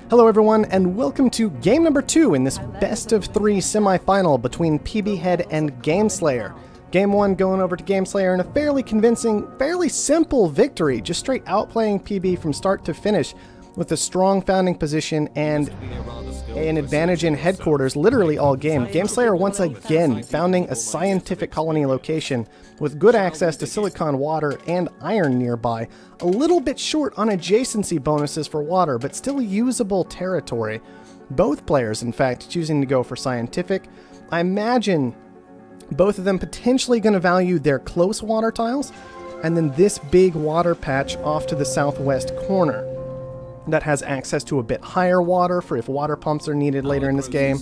Hello everyone, and welcome to game number 2 in this best of 3 semifinal between Pbhead and Gameslayer. Game 1 going over to Gameslayer in a fairly convincing, fairly simple victory, just straight outplaying PB from start to finish with a strong founding position and an advantage in headquarters literally all game. Gameslayer once again founding a scientific colony location with good access to silicon water and iron nearby. A little bit short on adjacency bonuses for water, but still usable territory. Both players, in fact, choosing to go for scientific. I imagine both of them potentially going to value their close water tiles, and then this big water patch off to the southwest corner that has access to a bit higher water for if water pumps are needed later in this game,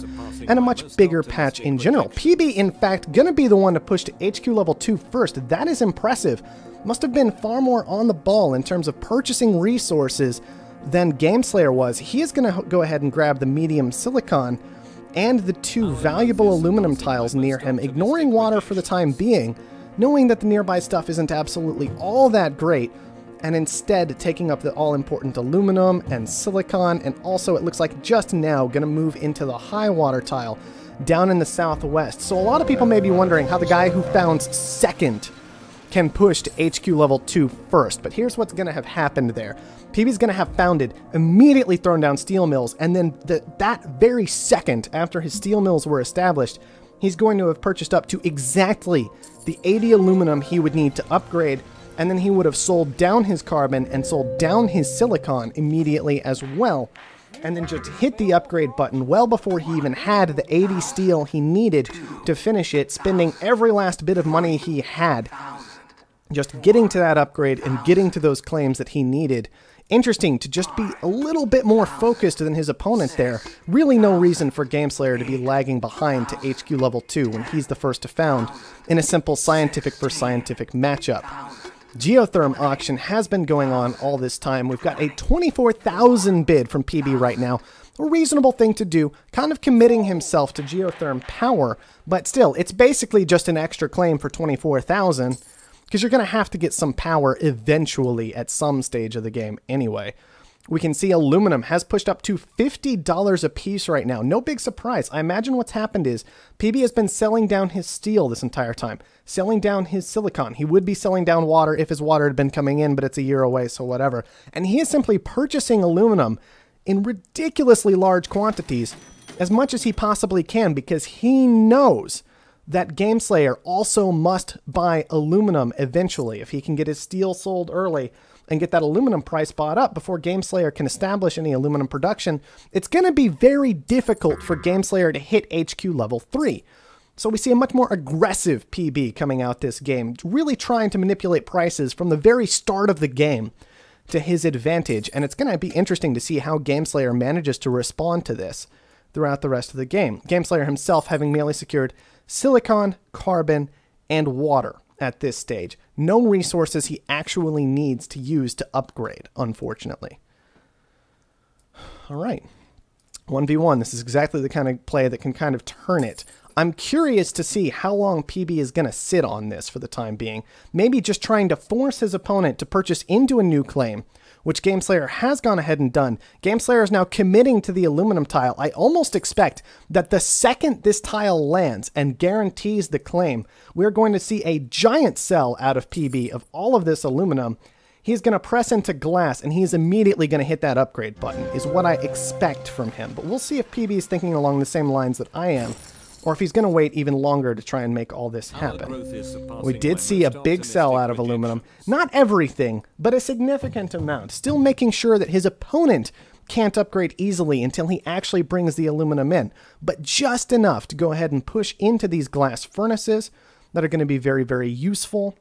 and a much bigger patch in general. PB, in fact, gonna be the one to push to HQ level 2 first. That is impressive. Must have been far more on the ball in terms of purchasing resources than Gameslayer was. He is gonna go ahead and grab the medium silicon and the 2 valuable aluminum tiles near him, ignoring water for the time being, knowing that the nearby stuff isn't absolutely all that great, and instead taking up the all-important aluminum and silicon, and also it looks like just now going to move into the high water tile down in the southwest. So a lot of people may be wondering how the guy who founds second can push to HQ level 2 first, but here's what's going to have happened there. PB's going to have founded, immediately thrown down steel mills, and then that very second after his steel mills were established, he's going to have purchased up to exactly the 80 aluminum he would need to upgrade, and then he would have sold down his carbon and sold down his silicon immediately as well, and then just hit the upgrade button well before he even had the 80 steel he needed to finish it, spending every last bit of money he had, just getting to that upgrade and getting to those claims that he needed. Interesting to just be a little bit more focused than his opponent there. Really no reason for Gameslayer to be lagging behind to HQ level 2 when he's the first to found in a simple scientific for scientific matchup. Geotherm auction has been going on all this time. We've got a 24,000 bid from PB right now. A reasonable thing to do, kind of committing himself to geotherm power, but still, it's basically just an extra claim for 24,000, because you're going to have to get some power eventually at some stage of the game anyway. We can see aluminum has pushed up to $50 a piece right now. No big surprise. I imagine what's happened is PB has been selling down his steel this entire time, selling down his silicon. He would be selling down water if his water had been coming in, but it's a year away, so whatever. And he is simply purchasing aluminum in ridiculously large quantities, as much as he possibly can, because he knows that Gameslayer also must buy aluminum eventually. If he can get his steel sold early and get that aluminum price bought up before Gameslayer can establish any aluminum production, it's going to be very difficult for Gameslayer to hit HQ level 3. So we see a much more aggressive PB coming out this game, really trying to manipulate prices from the very start of the game to his advantage, and it's going to be interesting to see how Gameslayer manages to respond to this throughout the rest of the game. Gameslayer himself having merely secured silicon, carbon, and water at this stage. No resources he actually needs to use to upgrade, unfortunately. All right. 1v1. This is exactly the kind of play that can kind of turn it. I'm curious to see how long PB is going to sit on this for the time being. Maybe just trying to force his opponent to purchase into a new claim, which Gameslayer has gone ahead and done. Gameslayer is now committing to the aluminum tile. I almost expect that the second this tile lands and guarantees the claim, we're going to see a giant sell out of PB of all of this aluminum. He's going to press into glass, and he's immediately going to hit that upgrade button, is what I expect from him. But we'll see if PB is thinking along the same lines that I am, or if he's going to wait even longer to try and make all this happen. We did see a big sell out of aluminum. Not everything, but a significant amount. Still making sure that his opponent can't upgrade easily until he actually brings the aluminum in, but just enough to go ahead and push into these glass furnaces that are going to be very, very useful.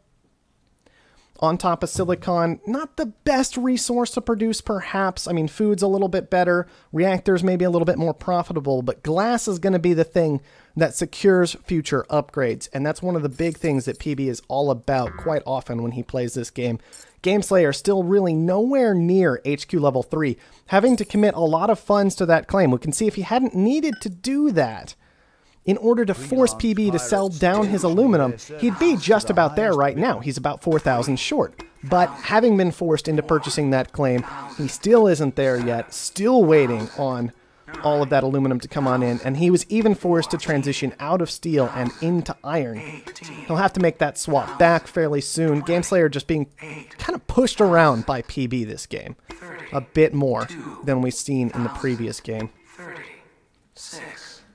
On top of silicon, not the best resource to produce, perhaps. I mean, food's a little bit better, reactors maybe a little bit more profitable, but glass is going to be the thing that secures future upgrades, and that's one of the big things that PB is all about quite often when he plays this game. Gameslayer still really nowhere near HQ level 3, having to commit a lot of funds to that claim. We can see if he hadn't needed to do that, in order to force PB to sell down his aluminum, he'd be just about there right now. He's about 4,000 short. But having been forced into purchasing that claim, he still isn't there yet, still waiting on all of that aluminum to come on in, and he was even forced to transition out of steel and into iron. He'll have to make that swap back fairly soon. Gameslayer just being kind of pushed around by PB this game. A bit more than we've seen in the previous game.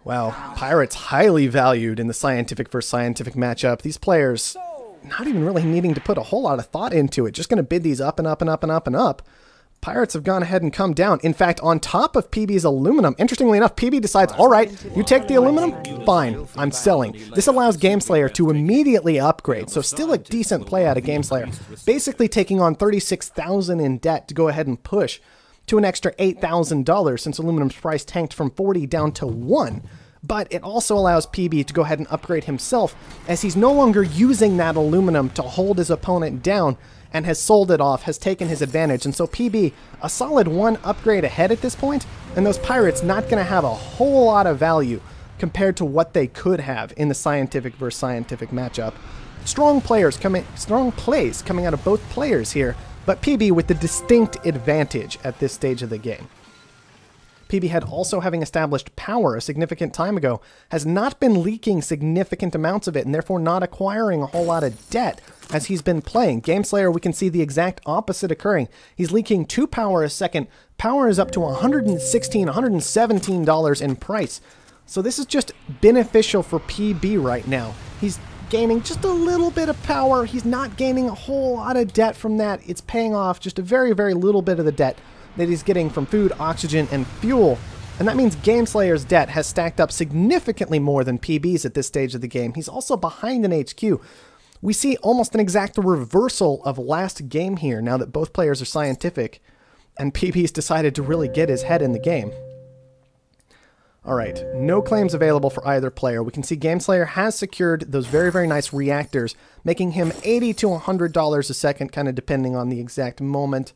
Wow, Pirates highly valued in the scientific versus scientific matchup. These players not even really needing to put a whole lot of thought into it, just going to bid these up and up and up and up and up. Pirates have gone ahead and come down. In fact, on top of PB's aluminum, interestingly enough, PB decides, all right, you take the aluminum? Fine, I'm selling. This allows Gameslayer to immediately upgrade, so still a decent play out of Gameslayer. Basically taking on $36,000 in debt to go ahead and push to an extra $8,000 since aluminum's price tanked from 40 down to 1. But it also allows PB to go ahead and upgrade himself, as he's no longer using that aluminum to hold his opponent down and has sold it off, has taken his advantage. And so PB, a solid 1 upgrade ahead at this point, and those Pirates not going to have a whole lot of value compared to what they could have in the scientific versus scientific matchup. Strong plays coming out of both players here, but PB with the distinct advantage at this stage of the game. Pbhead, also having established power a significant time ago, has not been leaking significant amounts of it and therefore not acquiring a whole lot of debt as he's been playing. Gameslayer, we can see the exact opposite occurring. He's leaking 2 power a second. Power is up to $116, $117 in price. So this is just beneficial for PB right now. He's gaining just a little bit of power. He's not gaining a whole lot of debt from that. It's paying off just a very, very little bit of the debt that he's getting from food, oxygen, and fuel. And that means Gameslayer's debt has stacked up significantly more than PB's at this stage of the game. He's also behind in HQ. We see almost an exact reversal of last game here now that both players are scientific and PB's decided to really get his head in the game. Alright, no claims available for either player. We can see Gameslayer has secured those very, very nice reactors, making him $80 to $100 a second, kind of depending on the exact moment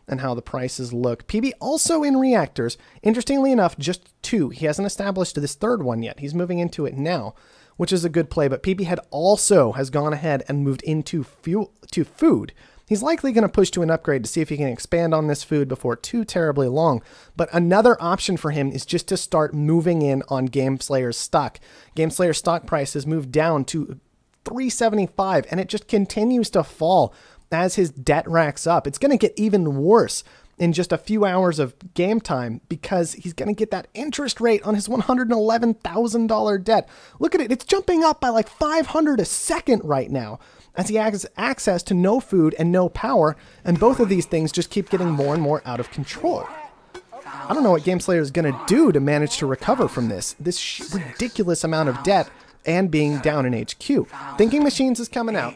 and how the prices look. PB also in reactors. Interestingly enough, just 2. He hasn't established this 3rd one yet. He's moving into it now, which is a good play. But Pbhead also has gone ahead and moved into food. He's likely going to push to an upgrade to see if he can expand on this food before too terribly long. But another option for him is just to start moving in on Gameslayer's stock. Gameslayer's stock price has moved down to $375, and it just continues to fall as his debt racks up. It's going to get even worse in just a few hours of game time because he's going to get that interest rate on his $111,000 debt. Look at it. It's jumping up by like 500 a second right now as he has access to no food and no power, and both of these things just keep getting more and more out of control. I don't know what Gameslayer is going to do to manage to recover from this ridiculous amount of debt and being down in HQ. Thinking Machines is coming out.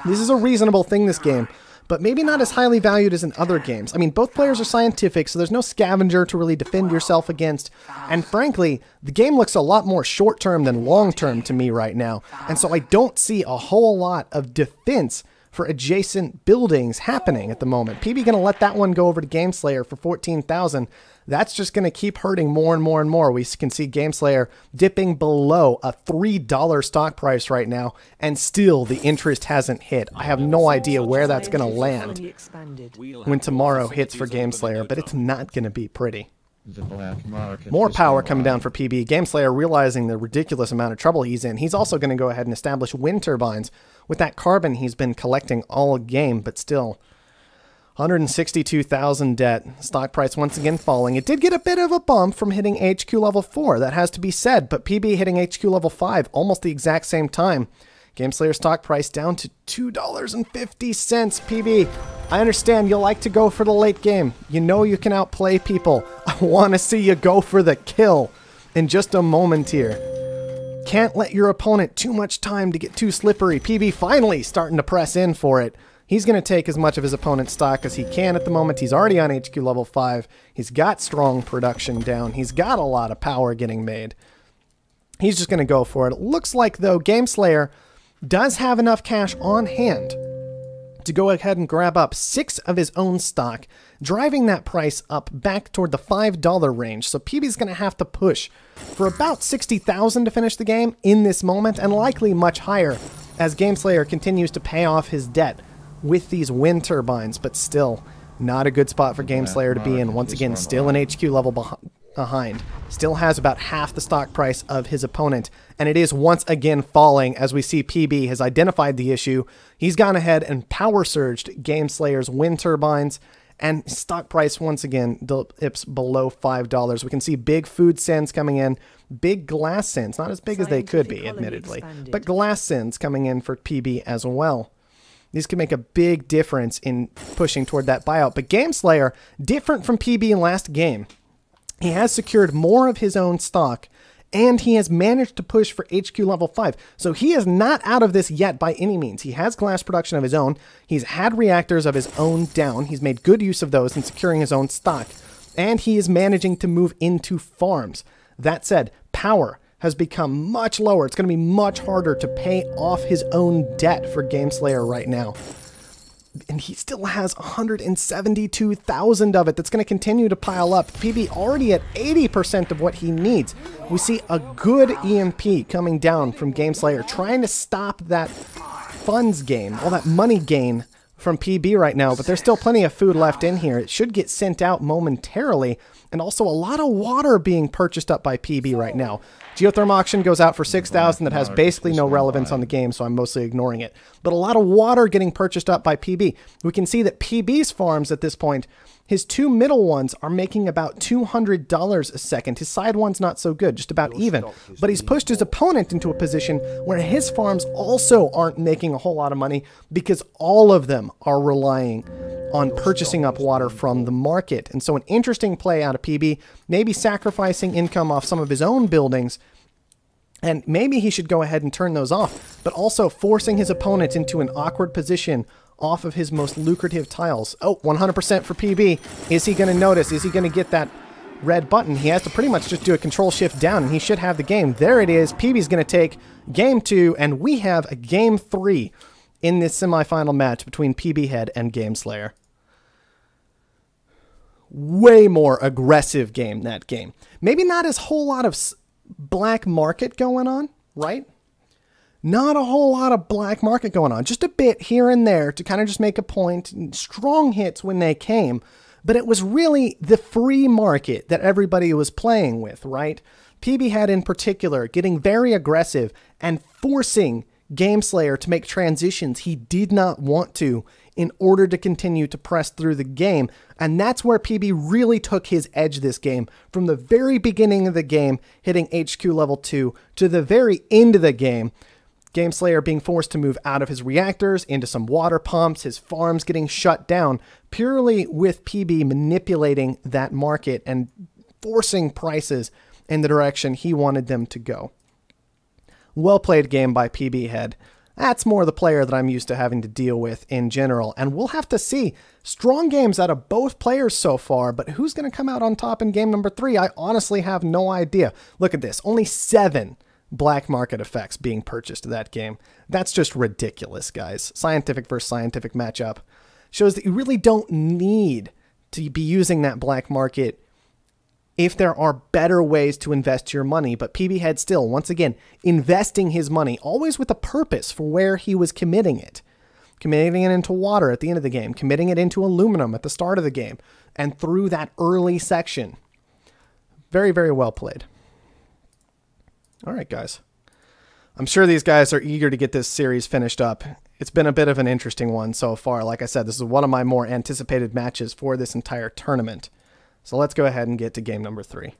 This is a reasonable thing this game, but maybe not as highly valued as in other games. I mean, both players are scientific, so there's no scavenger to really defend yourself against. And frankly, the game looks a lot more short-term than long-term to me right now. And so I don't see a whole lot of defense for adjacent buildings happening at the moment. PB going to let that one go over to Gameslayer for $14,000. That's just going to keep hurting more and more and more. We can see Gameslayer dipping below a $3 stock price right now, and still the interest hasn't hit. I have no idea where that's going to land when tomorrow hits for Gameslayer, but it's not going to be pretty. More power coming down for PB. Gameslayer realizing the ridiculous amount of trouble he's in. He's also going to go ahead and establish wind turbines with that carbon he's been collecting all game, but still $162,000 debt. Stock price once again falling. It did get a bit of a bump from hitting HQ level 4, that has to be said, but PB hitting HQ level 5 almost the exact same time. Gameslayer stock price down to $2.50. PB, I understand you'll like to go for the late game. You know you can outplay people. I want to see you go for the kill in just a moment here. Can't let your opponent too much time to get too slippery. PB finally starting to press in for it. He's going to take as much of his opponent's stock as he can at the moment. He's already on HQ level 5. He's got strong production down. He's got a lot of power getting made. He's just going to go for it. It looks like, though, Gameslayer does have enough cash on hand to go ahead and grab up 6 of his own stock, driving that price up back toward the $5 range. So PB's going to have to push for about 60,000 to finish the game in this moment, and likely much higher as Gameslayer continues to pay off his debt with these wind turbines, but still not a good spot for Gameslayer to be in. Once again, still an HQ level behind. Still has about half the stock price of his opponent, and it is once again falling as we see PB has identified the issue. He's gone ahead and power surged Gameslayer's wind turbines, and stock price once again dips below $5. We can see big food sends coming in, big glass sends, not as big as they could be, admittedly, but glass sends coming in for PB as well. These can make a big difference in pushing toward that buyout, but Gameslayer, different from PB in last game, he has secured more of his own stock, and he has managed to push for HQ level 5. So he is not out of this yet by any means. He has glass production of his own. He's had reactors of his own down. He's made good use of those in securing his own stock. And he is managing to move into farms. That said, power has become much lower. It's going to be much harder to pay off his own debt for Gameslayer right now. And he still has 172,000 of it. That's going to continue to pile up. PB already at 80% of what he needs. We see a good EMP coming down from Gameslayer, trying to stop that funds gain, all that money gain from PB right now. But there's still plenty of food left in here. It should get sent out momentarily. And also a lot of water being purchased up by PB right now. Geothermal auction goes out for 6,000. That has basically no relevance on the game, so I'm mostly ignoring it. But a lot of water getting purchased up by PB. We can see that PB's farms at this point, his 2 middle ones are making about $200 a second. His side one's not so good, just about even. But he's pushed his opponent into a position where his farms also aren't making a whole lot of money because all of them are relying on purchasing up water from the market. And so an interesting play out of PB, maybe sacrificing income off some of his own buildings, and maybe he should go ahead and turn those off, but also forcing his opponent into an awkward position off of his most lucrative tiles. Oh, 100% for PB. Is he going to notice? Is he going to get that red button? He has to pretty much just do a control shift down, and he should have the game. There it is. PB's going to take game 2, and we have a game 3 in this semifinal match between Pbhead and Gameslayer. Way more aggressive game, that game. Maybe not as whole lot of black market going on, right? Not a whole lot of black market going on. Just a bit here and there to kind of just make a point. Strong hits when they came. But it was really the free market that everybody was playing with, right? Pbhead in particular getting very aggressive and forcing Gameslayer to make transitions he did not want to in order to continue to press through the game. And that's where PB really took his edge this game. From the very beginning of the game, hitting HQ level 2, to the very end of the game, Gameslayer being forced to move out of his reactors into some water pumps, his farms getting shut down, purely with PB manipulating that market and forcing prices in the direction he wanted them to go. Well played game by Pbhead. That's more the player that I'm used to having to deal with in general, and we'll have to see. Strong games out of both players so far, but who's going to come out on top in game number 3? I honestly have no idea. Look at this, only 7 black market effects being purchased that game. That's just ridiculous, guys. Scientific versus scientific matchup shows that you really don't need to be using that black market if there are better ways to invest your money. But Pbhead still, once again, investing his money, always with a purpose for where he was committing it. Committing it into water at the end of the game, committing it into aluminum at the start of the game, and through that early section. Very, very well played. All right, guys. I'm sure these guys are eager to get this series finished up. It's been a bit of an interesting one so far. Like I said, this is one of my more anticipated matches for this entire tournament. So let's go ahead and get to game number 3.